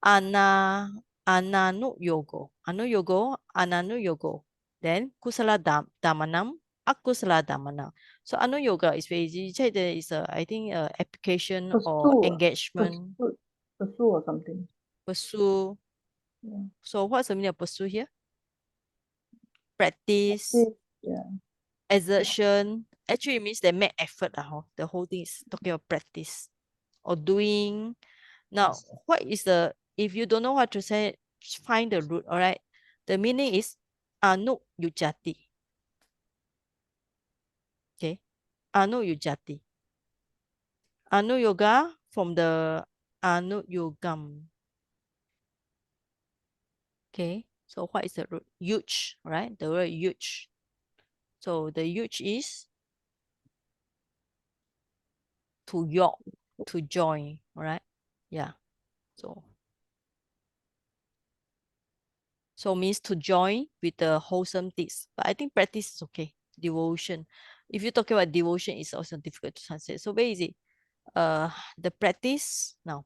ananu yogo. Anu yogo, ananu yogo. Then kusala damanam, akusala damanam. So anu yoga is very easy. You check there is I think application or Pursue, engagement, pursue or something. pursue. Yeah. So what's the meaning of pursue here? Practice, Yeah. exertion. Actually, it means they make effort. The whole thing is talking about practice or doing. Now, what is the, if you don't know what to say, find the root, all right? The meaning is anu yujati. Okay, anu yujati. Anu yoga from the anu yogam. Okay, so what is the root? Huge, right? The word huge. So the huge is to york, to join, all right? Yeah, so means to join with the wholesome deeds. But I think practice is okay. Devotion. If you talk about devotion, it's also difficult to translate. So where is it? The practice now.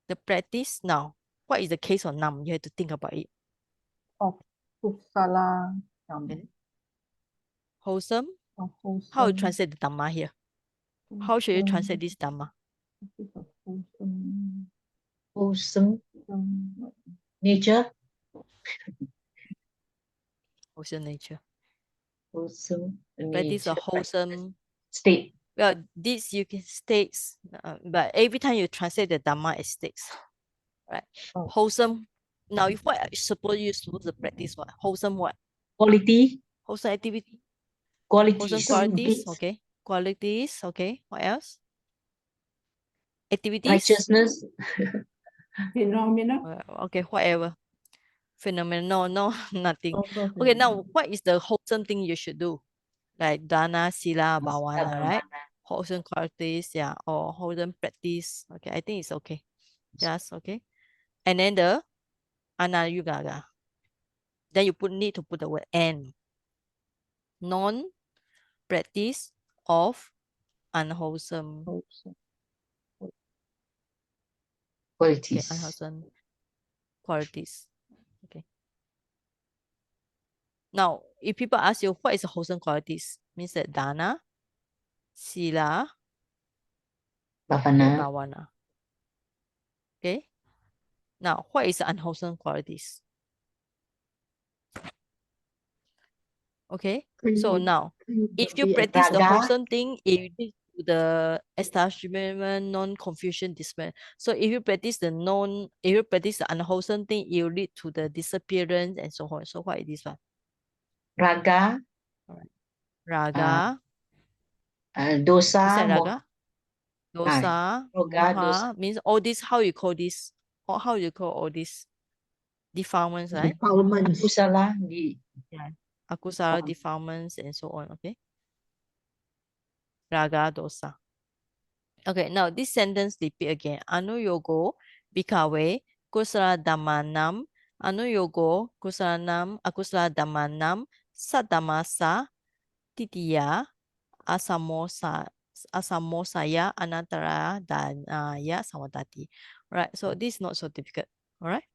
The practice now. What is the case of nam? You have to think about it. Of kusala, Okay. Wholesome. of How you wholesome, translate the dhamma here? How should you translate this dhamma? wholesome, Wholesome wholesome, nature, Wholesome nature. wholesome Practice a nature, wholesome. state. Well, this you can states, but every time you translate the dhamma, it states, right? Oh. Wholesome. Now, if what suppose you're supposed to practice what? Wholesome what? Quality, Wholesome activity. qualities. Wholesome qualities. Okay. Qualities. Okay. What else? Activities. Righteousness, Phenomena. Okay. Whatever. Phenomenon. No, no, nothing. also Okay. Now, what is the wholesome thing you should do? Like dana, sila, bhavana, right? Wholesome qualities. Yeah. Or wholesome practice. Okay. I think it's okay. Just okay. And then the anayugaga. Then you need to put the word and. Non-practice of unwholesome. wholesome. Okay, qualities. unwholesome qualities. Okay. Now, if people ask you what is a wholesome qualities, means that dana, sila, and Bhavana, bhavana. Okay. Now, what is unwholesome qualities? Okay. So now, if you practice the raga, wholesome thing, it leads to the establishment, non-confusion, discipline. So if you practice the unwholesome thing, it will lead to the disappearance and so on. So what is this one? raga, Raga. dosa, Is that moha. raga? Dosa, Raga, moha dosa. means all this. How you call this? Or how you call all these defilements, right? Defilements. Kusala, di Yeah. Akusala defilements and so on. Okay. Raga, dosa. Okay, now this sentence repeat again. Anuyogo bikawe kusala dhammanam. Anuyogo kusalanam akusala dhammanam sadhamasa titiya asamosaya anantara danaya samadati. Right, so this is not so difficult. All right.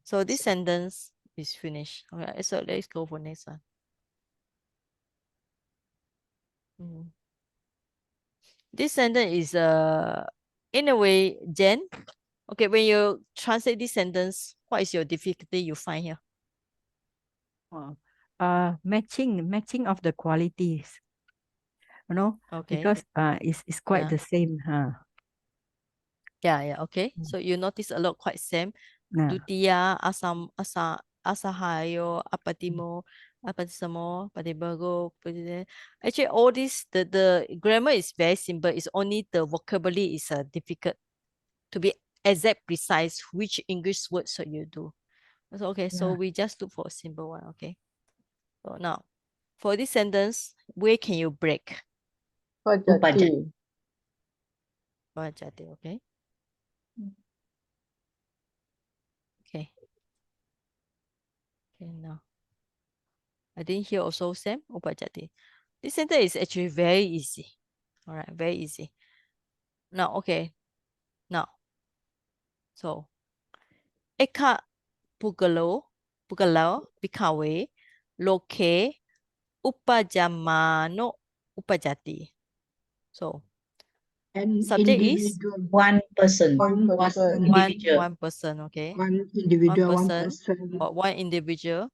So this sentence is finished. All right, so let's go for next one. This sentence is in a way, Jen. Okay, when you translate this sentence, what is your difficulty you find here? Matching of the qualities, Okay. because it's quite Yeah. the same, Yeah. Okay. So you notice a lot quite same. Dutiya, asahayo, apatimo, apatisamo, patibago. Actually, all this the grammar is very simple. It's only the vocabulary is difficult to be exact, precise. Which English words should you do? So, okay, so we just look for a simple one. Okay. So now, for this sentence, where can you break? Pajati. Upajati, okay. Okay. Okay, now. I didn't hear also Sam Upajati. This sentence is actually very easy. All right, very easy. Now, okay. Now, so eka pugalo bikawe loke upajamano upajati. So An subject is individual. One person. One person. Individual. one person, okay. One individual, one person person or one individual.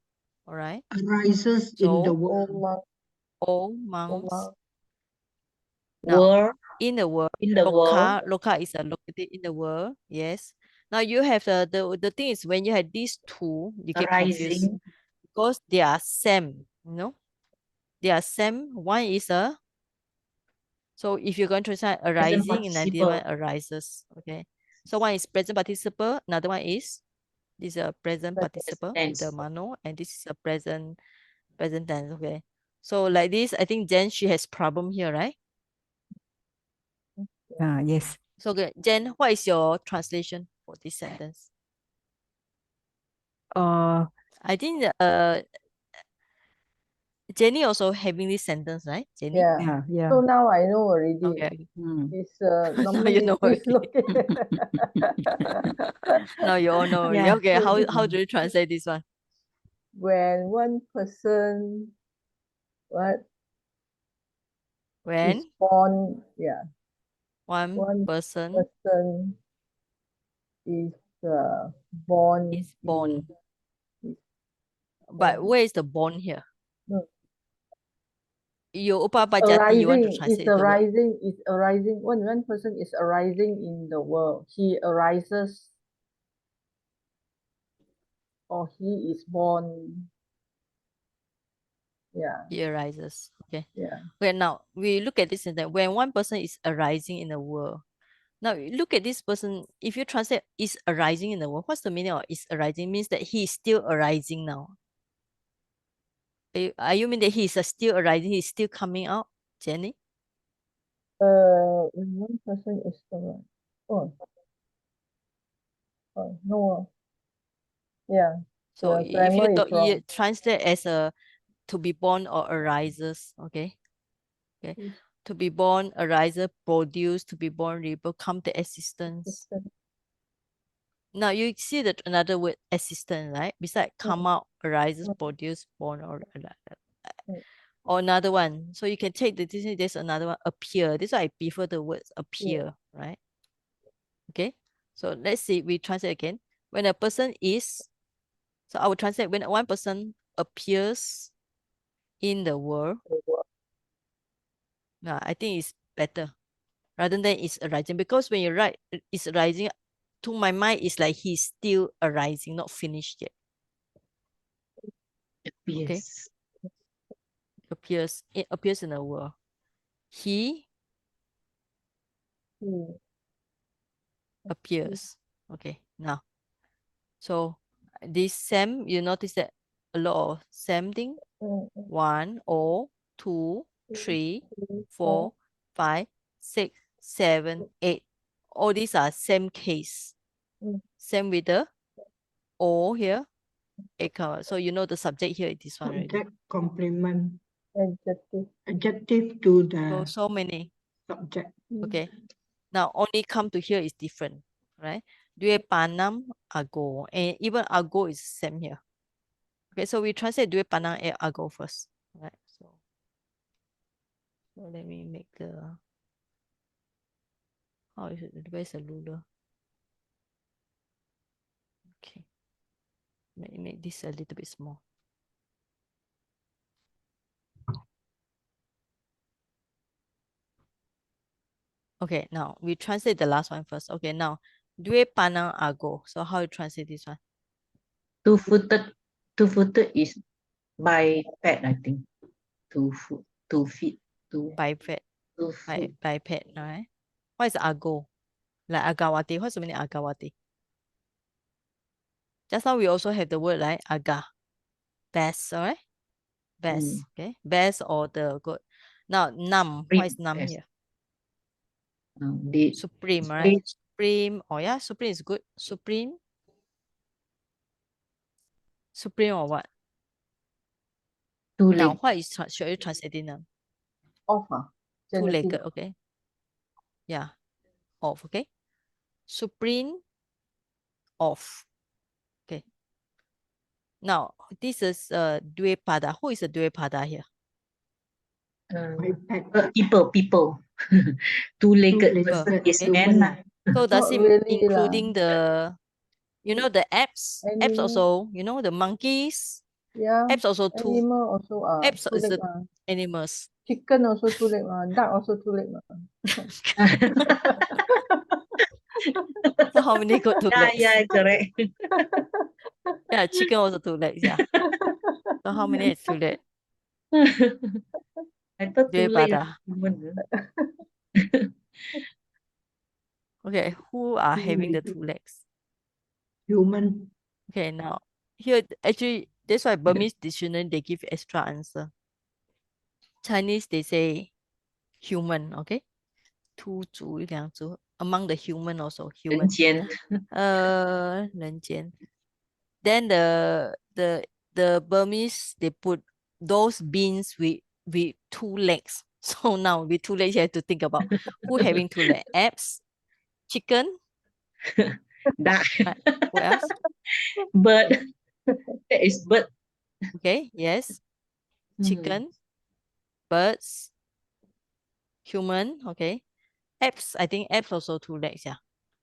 All right. arises in the So world. all monks. Now, World. in the world, In the world. loka is located in the world. Yes. Now you have the thing is when you have these two, you get confused Arising. because they are same. They are same. One is so if you're going to translate arising, and another one arises. Okay. So one is present participle. Another one is this is a present participle with the tense. mano, and this is a present tense. Okay. So like this, I think Jen she has problem here, right? Yes. So good. Jen, what is your translation for this sentence? I think Jenny also having this sentence, right? Jenny? Yeah. Yeah. So now I know already. Okay. It's Now normally you know it's already. located. Now you all know already. Yeah. Okay, how do you translate this one? When one person is When born, one one person person is born is born. is But born. where is the born here? No. You upapajati, you want to translate the word. Arising. When one person is arising in the world, he arises or he is born. Yeah. He arises. Okay. Yeah. Okay, now we look at this and that when one person is arising in the world. Now look at this person. If you translate is arising in the world, what's the meaning of is arising? Means that he is still arising now. Are you mean that he is still arising? He's still coming out, Jenny? When one person is arising. No. Yeah. So The if grammar you is wrong. you translate as a to be born or arises, okay? Okay. To be born, arises, produce, to be born, rebel, come to existence. Now you see that another word assistant, right? Beside come out, arises, produce, born, or another one. So you can take there's another one, appear. This is why I prefer the words appear, right? Okay. So let's see, we translate again. When a person is, so I will translate when one person appears in the world. I think it's better rather than it's arising, because when you write it's arising, to my mind it's like he's still arising, not finished yet. Okay. It appears in the world. He appears. Okay, now. So this same, you notice that a lot of same thing. 1, 2, 3, 4, 5, 6, 7, 8. All these are same case. Same with the O here. So you know the subject here is this one already. Subject, complement, Adjective. adjective to the So many. subject. Okay. Now only come to here is different, right? Due panam ago, and even ago is same here. Okay, so we translate due panam and ago first, right? So let me make the How is it? Where's the ruler? Okay. Make this a little bit small. Okay, now we translate the last one first. Okay, now dua panang ago. So how you translate this one? Two-footed is biped, I think. 2 feet, Biped, 2 foot. biped, right? What is ago? Like agawati. What's the meaning of agawati? Just now we also have the word like aga. Best, all right? Best, okay? Best or the good. Now, nam. What is nam Best. here? The Supreme, right? Supreme. Oh yeah, supreme is good. Supreme. Supreme or what? two Now, leg. what is should you translate in them? Off, Two-legged, genitive. okay? Yeah, off, okay? Supreme, off. Okay. Now, this is dua pada. Who is a dua pada here? Biped. People. Two-legged Two-legged person is okay. man lah. So does Not it really including the, you know, the apps? Apps Animal. also, you know, the monkeys. Yeah, Apps also two. animal also Apps two is leg the animals. Chicken also two leg duck also two leg So how many got two legs? Yeah, correct. Yeah, chicken also two legs. Yeah. So how many has two legs? I thought Dua two leg pada. human. Okay, who are having the two Two-legged. legs? Human. Okay, now here actually that's why Burmese dictionary they give extra answer. Chinese they say human, okay? 突足两足 among the human also human. 人间。人间. Then the Burmese they put those beings with two legs. So now with two legs you have to think about who having two legs. Apes, chicken, Duck. what else? Bird. That is bird. Okay, yes. Chicken, birds, human, okay. Apes, I think apes also two legs, yeah.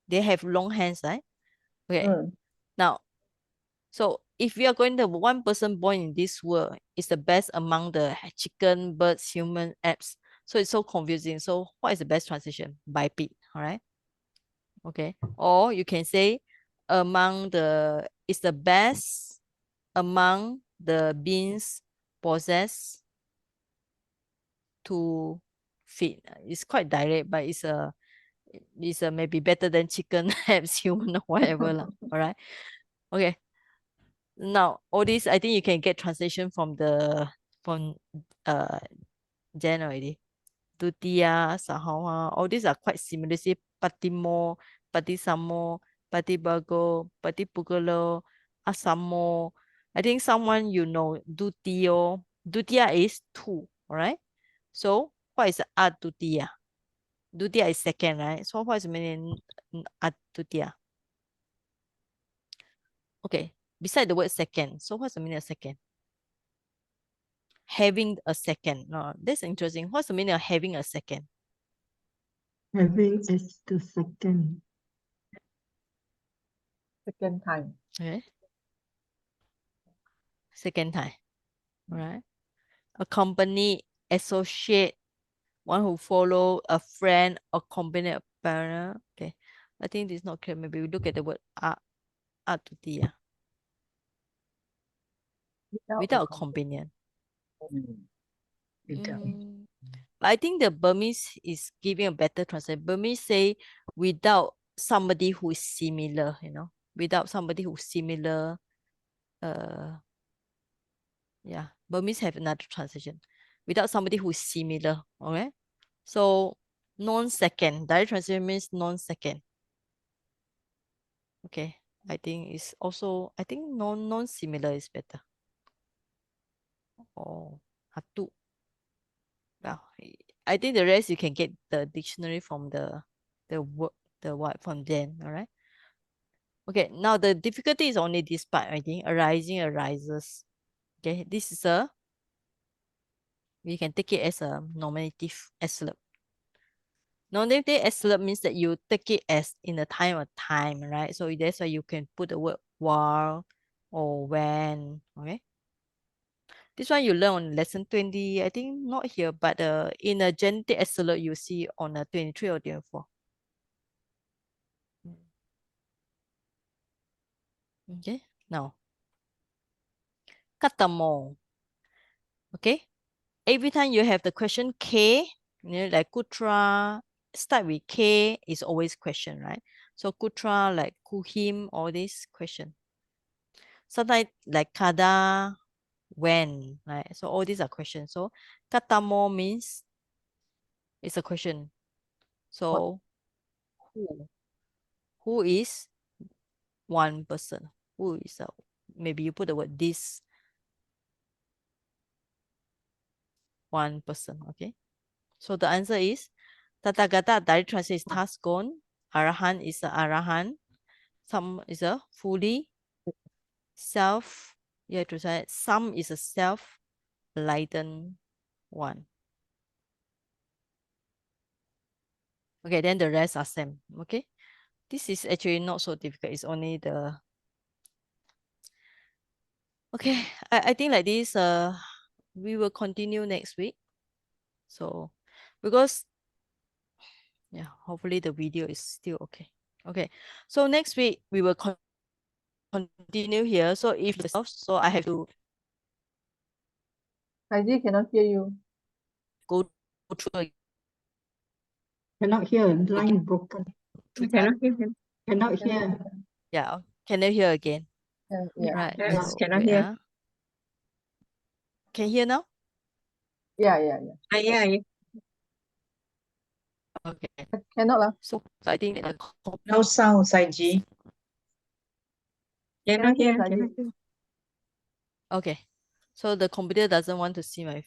They have long hands, right? Okay. Now, so if we are going to one person born in this world is the best among the chicken, birds, human, apes. So it's so confusing. So what is the best transition? Biped, all right? Okay. Or you can say is the best among the beings possessed two feet. It's quite direct, but it's a maybe better than chicken, apes, human, or whatever lah. All right. Okay. Now all this I think you can get translation from Jen already. Tutia, Sahawa, all these are quite similar. Say Patimo, Patisamo, Patibago, Patipugalo, Asamo. I think someone you know, Dutio. Dutia is two, all right? So what is Atutia? Dutia is second, right? So what is the meaning Atutia? Okay, beside the word second. So what's the meaning of second? Having a second. No, that's interesting. What's the meaning of having a second? Having is the second. second time. Okay. Second time. All right. Accompany, associate, one who follow, a friend, accompany a partner. Okay. I think this is not clear. Maybe we look at the word atutia. Without a companion. But I think the Burmese is giving a better translation. Burmese say without somebody who is similar, you know, without somebody who's similar. Yeah, Burmese have another translation. Without somebody who is similar, okay? So non-second, direct translation means non-second. Okay, I think it's also, I think non-similar is better. Oh, hatu. Well, I think the rest you can get the dictionary from the word, the what from them, all right? Okay, now the difficulty is only this part, I think, arising, arises. Okay, this is we can take it as a nominative adverb. Non-negative absolute means that you take it as in the time of time, right? So that's why you can put the word while or when, okay? This one you learn on lesson 20, I think not here, but in a genitive absolute, you see on 23 or 24. Okay, now, katamo. Okay, every time you have the question K, like kutra, start with K is always question, right? So kutra, like kuhim, all this question. Sometimes like kada, when, right? So all these are questions. So katamo means it's a question. So who is one person? Who is maybe you put the word this one person, okay? So the answer is Tathagata, direct translation is task gone. Arahan is a Arahan. Some is a fully self. You have to say some is a self-enlightened one. Okay, then the rest are same. Okay, this is actually not so difficult. It's only the. Okay, I think like this. We will continue next week. So, because yeah, hopefully the video is still okay. Okay, so next week we will continue here. So if so I have to Saiji cannot hear you. go through Cannot hear, line broken. We cannot hear him. Cannot hear. yeah. Can you hear again? Yeah. Right. Yes, So cannot wait, hear. can you hear now? Yeah. Yeah, yeah. Okay. Cannot lah. So I think that No sound, Saiji. Cannot hear. Saiji. Cannot hear. okay. So the computer doesn't want to see my